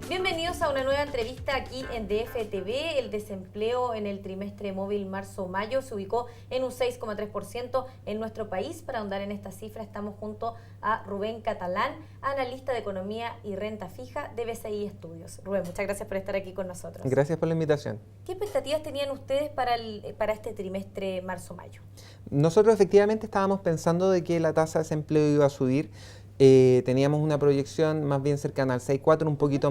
Bienvenidos a una nueva entrevista aquí en DFTV. El desempleo en el trimestre móvil marzo-mayo se ubicó en un 6,3% en nuestro país. Para ahondar en esta cifra estamos junto a Rubén Catalán, analista de economía y renta fija de BCI Estudios. Rubén, muchas gracias por estar aquí con nosotros. Gracias por la invitación. ¿Qué expectativas tenían ustedes para este trimestre marzo-mayo? Nosotros efectivamente estábamos pensando de que la tasa de desempleo iba a subir. Teníamos una proyección más bien cercana al 6,4, un poquito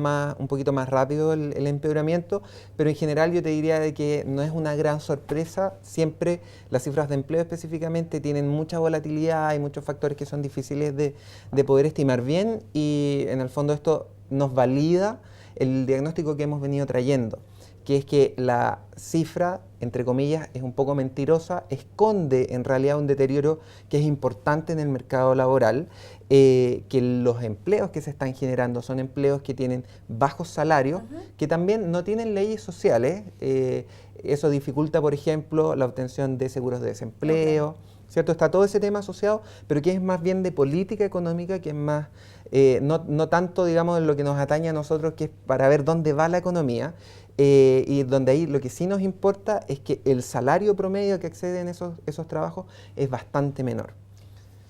más rápido el empeoramiento, pero en general yo te diría de que no es una gran sorpresa. Siempre las cifras de empleo específicamente tienen mucha volatilidad, hay muchos factores que son difíciles de poder estimar bien, y en el fondo esto nos valida el diagnóstico que hemos venido trayendo, que es que la cifra, entre comillas, es un poco mentirosa, esconde en realidad un deterioro que es importante en el mercado laboral, que los empleos que se están generando son empleos que tienen bajos salarios, que también no tienen leyes sociales. Eso dificulta, por ejemplo, la obtención de seguros de desempleo, ¿cierto? Está todo ese tema asociado, pero que es más bien de política económica, que es más, no tanto, digamos, en lo que nos atañe a nosotros, que es para ver dónde va la economía. Y donde ahí lo que sí nos importa es que el salario promedio que acceden esos trabajos es bastante menor.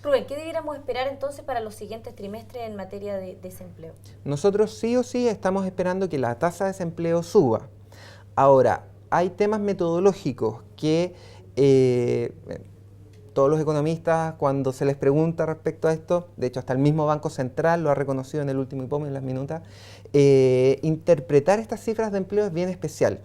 Rubén, ¿qué debiéramos esperar entonces para los siguientes trimestres en materia de desempleo? Nosotros sí o sí estamos esperando que la tasa de desempleo suba. Ahora, hay temas metodológicos que todos los economistas, cuando se les pregunta respecto a esto, de hecho hasta el mismo Banco Central lo ha reconocido en el último IPOM, en las minutas, interpretar estas cifras de empleo es bien especial,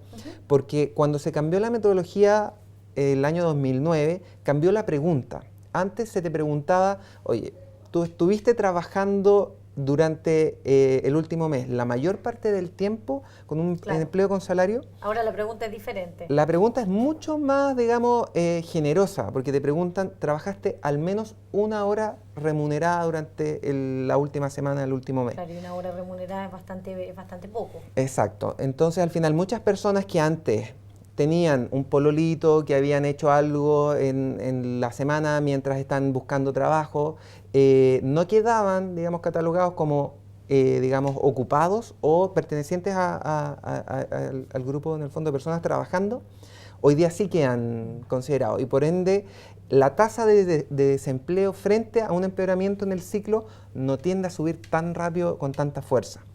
porque cuando se cambió la metodología el año 2009, cambió la pregunta. Antes se te preguntaba, oye, ¿tú estuviste trabajando durante el último mes la mayor parte del tiempo con un empleo con salario? Ahora la pregunta es diferente. La pregunta es mucho más, digamos, generosa, porque te preguntan, ¿trabajaste al menos una hora remunerada durante la última semana, el último mes? Claro, y una hora remunerada es bastante poco. Exacto. Entonces, al final, muchas personas que antes tenían un pololito, que habían hecho algo en la semana mientras están buscando trabajo, no quedaban, digamos, catalogados como, digamos, ocupados o pertenecientes al grupo, en el fondo, de personas trabajando. Hoy día sí quedan considerados, y por ende la tasa de desempleo frente a un empeoramiento en el ciclo no tiende a subir tan rápido, con tanta fuerza.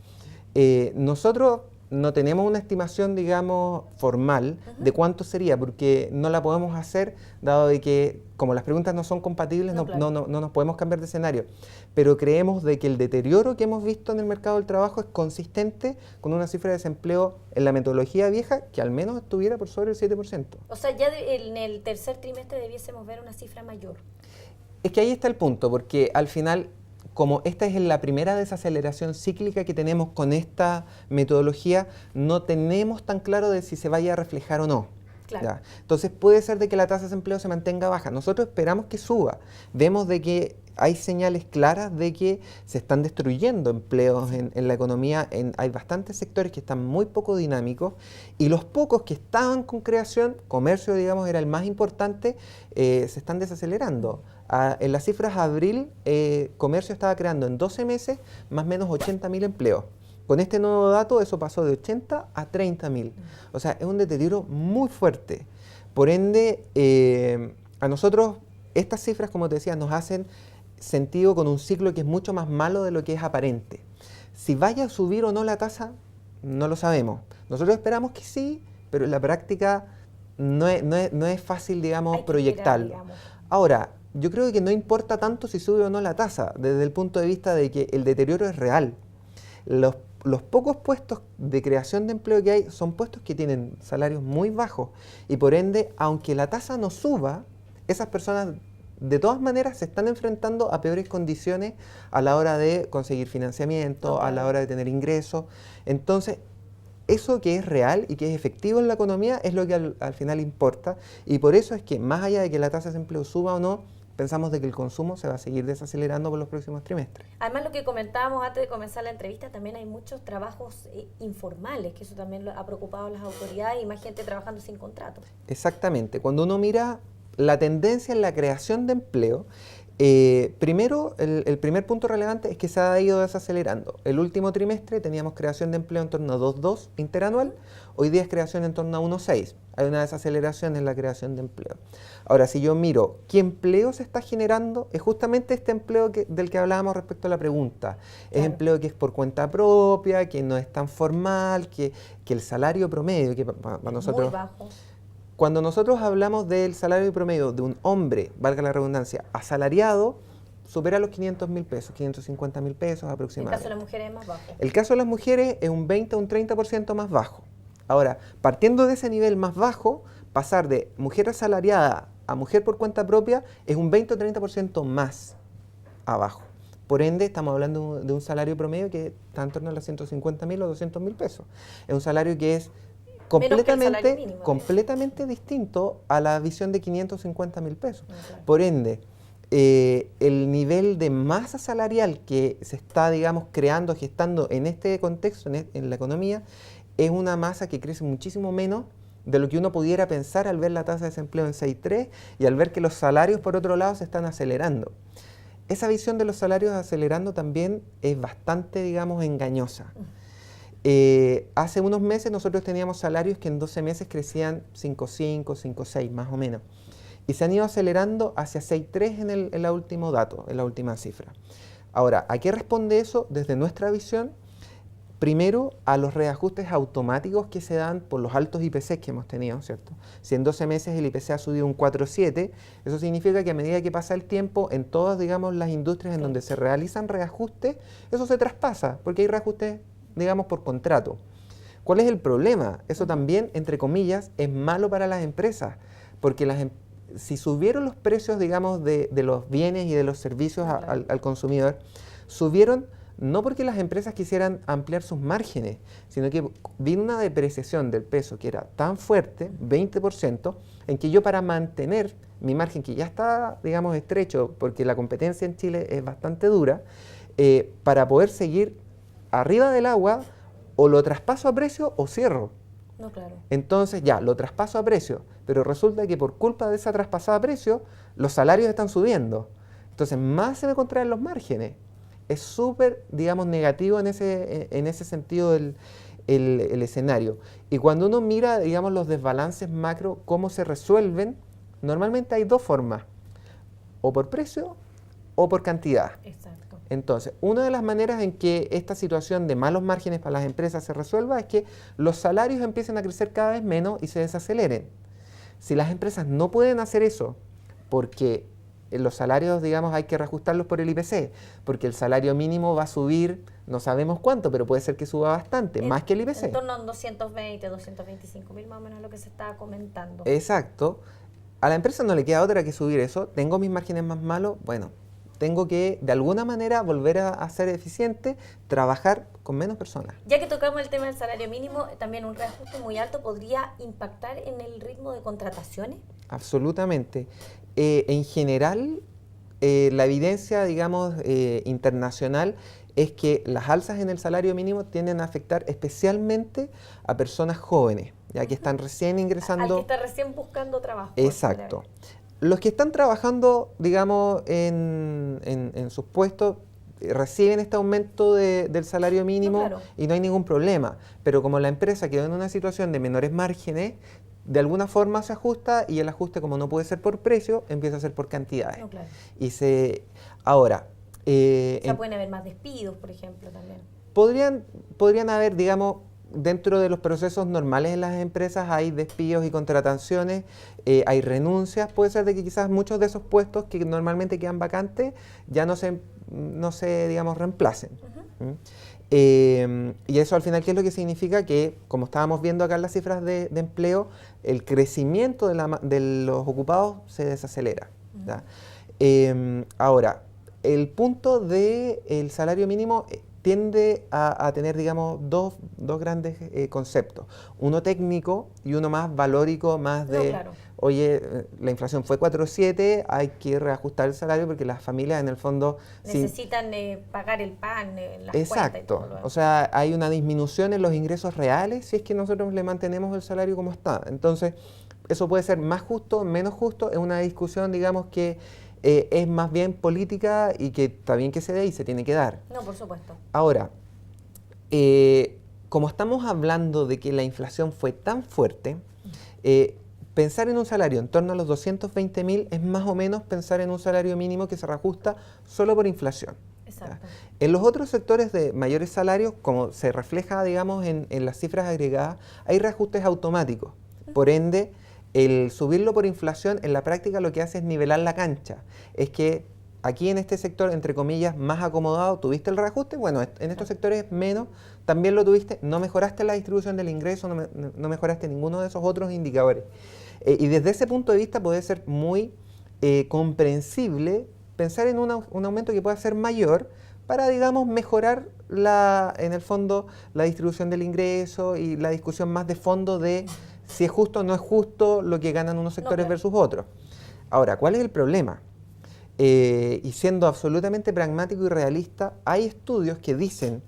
Nosotros no tenemos una estimación, digamos, formal de cuánto sería, porque no la podemos hacer, dado de que, como las preguntas no son compatibles, no nos podemos cambiar de escenario. Pero creemos de que el deterioro que hemos visto en el mercado del trabajo es consistente con una cifra de desempleo en la metodología vieja que al menos estuviera por sobre el 7%. O sea, ya en el tercer trimestre debiésemos ver una cifra mayor. Es que ahí está el punto, porque al final, como esta es la primera desaceleración cíclica que tenemos con esta metodología, no tenemos tan claro de si se vaya a reflejar o no. Claro. ¿Ya? Entonces puede ser de que la tasa de desempleo se mantenga baja. Nosotros esperamos que suba. Vemos de que hay señales claras de que se están destruyendo empleos en la economía. Hay bastantes sectores que están muy poco dinámicos, y los pocos que estaban con creación, comercio, digamos, era el más importante, se están desacelerando. En las cifras de abril, comercio estaba creando en 12 meses más o menos 80.000 empleos. Con este nuevo dato, eso pasó de 80 a 30.000. O sea, es un deterioro muy fuerte. Por ende, a nosotros estas cifras, como te decía, nos hacen sentido con un ciclo que es mucho más malo de lo que es aparente. Si vaya a subir o no la tasa, no lo sabemos. Nosotros esperamos que sí, pero en la práctica no es fácil, digamos, proyectarlo. Ahora, yo creo que no importa tanto si sube o no la tasa, desde el punto de vista de que el deterioro es real. Los pocos puestos de creación de empleo que hay son puestos que tienen salarios muy bajos, y por ende, aunque la tasa no suba, esas personas de todas maneras se están enfrentando a peores condiciones a la hora de conseguir financiamiento, a la hora de tener ingresos. Entonces, eso que es real y que es efectivo en la economía es lo que al final importa, y por eso es que, más allá de que la tasa de desempleo suba o no, pensamos de que el consumo se va a seguir desacelerando por los próximos trimestres. Además, lo que comentábamos antes de comenzar la entrevista, también hay muchos trabajos informales, que eso también ha preocupado a las autoridades, y más gente trabajando sin contrato. Exactamente. Cuando uno mira la tendencia en la creación de empleo, Primero, el primer punto relevante es que se ha ido desacelerando. El último trimestre teníamos creación de empleo en torno a 2,2 interanual, hoy día es creación en torno a 1,6. Hay una desaceleración en la creación de empleo. Ahora, si yo miro qué empleo se está generando, es justamente este empleo del que hablábamos respecto a la pregunta. Es Claro. empleo que es por cuenta propia, que no es tan formal, que el salario promedio, que para nosotros... Muy bajo. Cuando nosotros hablamos del salario promedio de un hombre, valga la redundancia, asalariado, supera los 500.000 pesos, 550.000 pesos En el aproximadamente. caso de las mujeres es más bajo. El caso de las mujeres es un 20 o un 30% más bajo. Ahora, partiendo de ese nivel más bajo, pasar de mujer asalariada a mujer por cuenta propia es un 20 o 30% más abajo. Por ende, estamos hablando de un salario promedio que está en torno a los 150.000 o 200.000 pesos. Es un salario que es completamente distinto a la visión de 550.000 pesos. Claro. Por ende, el nivel de masa salarial que se está, digamos, creando, gestando en este contexto, en la economía, es una masa que crece muchísimo menos de lo que uno pudiera pensar al ver la tasa de desempleo en 6,3 y al ver que los salarios, por otro lado, se están acelerando. Esa visión de los salarios acelerando también es bastante, digamos, engañosa. Hace unos meses nosotros teníamos salarios que en 12 meses crecían 5,5, 5,6 más o menos. Y se han ido acelerando hacia 6,3 en el último dato, en la última cifra. Ahora, ¿a qué responde eso desde nuestra visión? Primero, a los reajustes automáticos que se dan por los altos IPC que hemos tenido, ¿cierto? Si en 12 meses el IPC ha subido un 4,7, eso significa que a medida que pasa el tiempo, en todas, digamos, las industrias en donde se realizan reajustes, eso se traspasa, porque hay reajustes, digamos, por contrato. ¿Cuál es el problema? Eso también, entre comillas, es malo para las empresas, porque si subieron los precios, digamos, de los bienes y de los servicios al consumidor, subieron no porque las empresas quisieran ampliar sus márgenes, sino que vino una depreciación del peso que era tan fuerte, 20%, en que yo para mantener mi margen, que ya está, digamos, estrecho, porque la competencia en Chile es bastante dura, para poder seguir arriba del agua, o lo traspaso a precio o cierro. No, claro. Entonces ya, lo traspaso a precio, pero resulta que por culpa de esa traspasada a precio, los salarios están subiendo. Entonces más se me contraen los márgenes. Es súper, digamos, negativo en ese sentido el escenario. Y cuando uno mira, digamos, los desbalances macro, cómo se resuelven, normalmente hay dos formas, o por precio o por cantidad. Exacto. Entonces, una de las maneras en que esta situación de malos márgenes para las empresas se resuelva es que los salarios empiecen a crecer cada vez menos y se desaceleren. Si las empresas no pueden hacer eso porque los salarios, digamos, hay que reajustarlos por el IPC, porque el salario mínimo va a subir, no sabemos cuánto, pero puede ser que suba bastante, más que el IPC. En torno a 220, 225.000 más o menos lo que se estaba comentando. Exacto. A la empresa no le queda otra que subir eso. Tengo mis márgenes más malos, bueno, tengo que de alguna manera volver a ser eficiente, trabajar con menos personas. Ya que tocamos el tema del salario mínimo, también un reajuste muy alto podría impactar en el ritmo de contrataciones. Absolutamente. En general, la evidencia, digamos, internacional es que las alzas en el salario mínimo tienden a afectar especialmente a personas jóvenes, ya que están recién ingresando. Al que está recién buscando trabajo. Exacto. Los que están trabajando, digamos, en sus puestos, reciben este aumento del salario mínimo, No, claro. y no hay ningún problema. Pero como la empresa quedó en una situación de menores márgenes, de alguna forma se ajusta, y el ajuste, como no puede ser por precio, empieza a ser por cantidades. No, claro. Ahora, O sea, pueden haber más despidos, por ejemplo, también. podrían haber, digamos, dentro de los procesos normales en las empresas hay despidos y contrataciones, hay renuncias. Puede ser de que quizás muchos de esos puestos que normalmente quedan vacantes ya no se digamos, reemplacen. Uh-huh. Y eso al final, ¿qué es lo que significa? Que, como estábamos viendo acá en las cifras de empleo, el crecimiento de los ocupados se desacelera. Uh-huh. Ahora, el punto del salario mínimo tiende a tener, digamos, dos grandes conceptos. Uno técnico y uno más valórico, más de, claro. Oye, la inflación fue 4,7, hay que reajustar el salario porque las familias en el fondo necesitan pagar el pan, las exacto. cuentas y todo. O sea, hay una disminución en los ingresos reales si es que nosotros le mantenemos el salario como está. Entonces, eso puede ser más justo, menos justo, es una discusión, digamos, que es más bien política y que está bien que se dé y se tiene que dar. No, por supuesto. Ahora, como estamos hablando de que la inflación fue tan fuerte, pensar en un salario en torno a los 220.000 es más o menos pensar en un salario mínimo que se reajusta solo por inflación. Exacto. En los otros sectores de mayores salarios, como se refleja, digamos, en las cifras agregadas, hay reajustes automáticos. Por ende, el subirlo por inflación en la práctica lo que hace es nivelar la cancha. Es que aquí en este sector, entre comillas, más acomodado, tuviste el reajuste, bueno, en estos sectores menos, también lo tuviste, no mejoraste la distribución del ingreso, no mejoraste ninguno de esos otros indicadores. Y desde ese punto de vista puede ser muy comprensible pensar en un aumento que pueda ser mayor para, digamos, mejorar en el fondo la distribución del ingreso y la discusión más de fondo de si es justo o no es justo lo que ganan unos sectores versus otros. Ahora, ¿cuál es el problema? Y siendo absolutamente pragmático y realista, hay estudios que dicen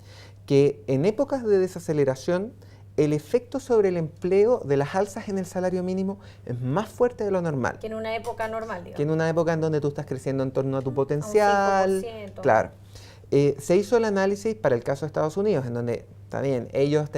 que en épocas de desaceleración el efecto sobre el empleo de las alzas en el salario mínimo es más fuerte de lo normal. Que en una época normal, digamos. Que en una época en donde tú estás creciendo en torno a tu potencial. A un 5%. Claro. Se hizo el análisis para el caso de Estados Unidos, en donde, está bien, ellos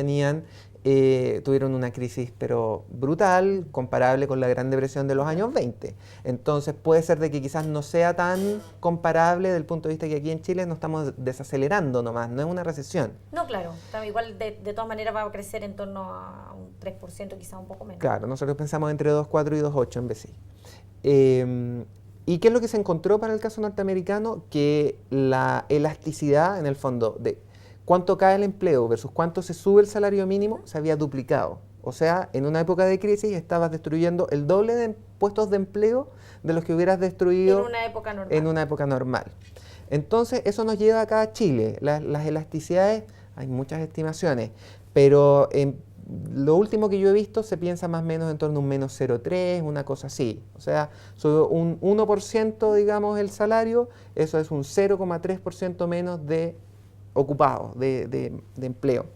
tuvieron una crisis pero brutal, comparable con la Gran Depresión de los años 20. Entonces puede ser de que quizás no sea tan comparable desde el punto de vista que aquí en Chile no estamos desacelerando nomás, no es una recesión. No, claro, igual de todas maneras va a crecer en torno a un 3%, quizás un poco menos. Claro, nosotros pensamos entre 2,4 y 2,8 en BCI. ¿Y qué es lo que se encontró para el caso norteamericano? Que la elasticidad, en el fondo, de cuánto cae el empleo versus cuánto se sube el salario mínimo, se había duplicado. O sea, en una época de crisis estabas destruyendo el doble de puestos de empleo de los que hubieras destruido en una época normal. Entonces, eso nos lleva acá a Chile. Las elasticidades, hay muchas estimaciones, pero lo último que yo he visto se piensa más o menos en torno a un menos 0,3, una cosa así. O sea, sobre un 1%, digamos, el salario, eso es un 0,3% menos de ocupados, de empleo.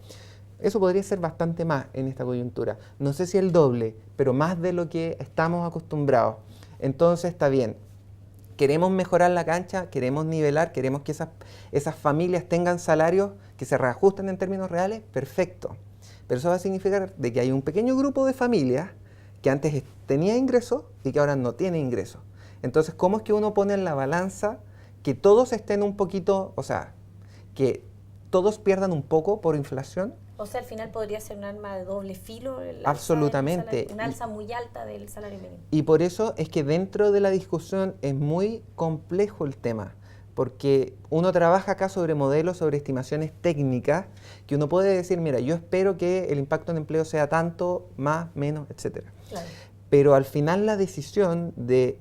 Eso podría ser bastante más en esta coyuntura. No sé si el doble, pero más de lo que estamos acostumbrados. Entonces está bien. Queremos mejorar la cancha, queremos nivelar, queremos que esas familias tengan salarios que se reajusten en términos reales, perfecto. Pero eso va a significar de que hay un pequeño grupo de familias que antes tenía ingresos y que ahora no tiene ingresos. Entonces, ¿cómo es que uno pone en la balanza que todos estén un poquito, o sea, que todos pierdan un poco por inflación? O sea, al final podría ser un arma de doble filo. Absolutamente. Una alza muy alta del salario mínimo. Y por eso es que dentro de la discusión es muy complejo el tema, porque uno trabaja acá sobre modelos, sobre estimaciones técnicas, que uno puede decir, mira, yo espero que el impacto en empleo sea tanto, más, menos, etc. Claro. Pero al final la decisión de,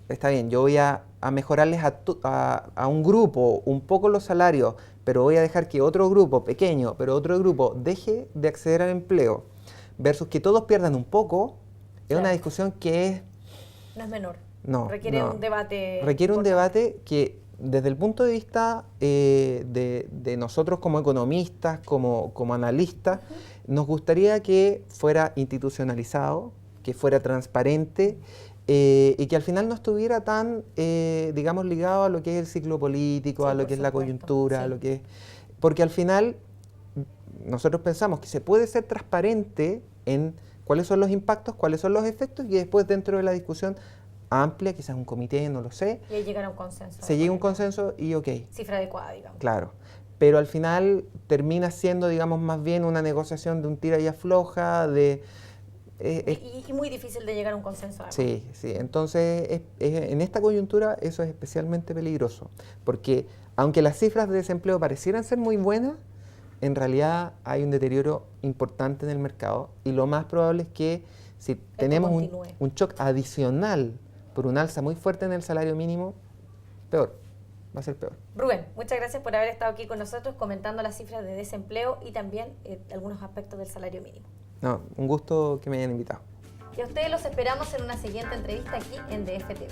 está bien, yo voy a mejorarles a un grupo un poco los salarios, pero voy a dejar que otro grupo pequeño, pero otro grupo deje de acceder al empleo, versus que todos pierdan un poco, es una discusión que no es menor. No. Requiere un debate. Requiere un debate que, desde el punto de vista de nosotros como economistas, como analistas, nos gustaría que fuera institucionalizado, que fuera transparente, y que al final no estuviera tan, digamos, ligado a lo que es el ciclo político, sí, a lo que es la coyuntura, sí. a lo que es... Porque al final nosotros pensamos que se puede ser transparente en cuáles son los impactos, cuáles son los efectos, y después dentro de la discusión amplia, quizás un comité, no lo sé. Y llegar a un consenso. Se llega a un consenso y ok. Cifra adecuada, digamos. Claro. Pero al final termina siendo, digamos, más bien una negociación de un tira y afloja, y muy difícil de llegar a un consenso. Además. Sí, sí. Entonces, en esta coyuntura eso es especialmente peligroso, porque aunque las cifras de desempleo parecieran ser muy buenas, en realidad hay un deterioro importante en el mercado y lo más probable es que si tenemos un shock adicional por un alza muy fuerte en el salario mínimo, peor, va a ser peor. Rubén, muchas gracias por haber estado aquí con nosotros comentando las cifras de desempleo y también algunos aspectos del salario mínimo. No, un gusto que me hayan invitado. Y a ustedes los esperamos en una siguiente entrevista aquí en DFTV.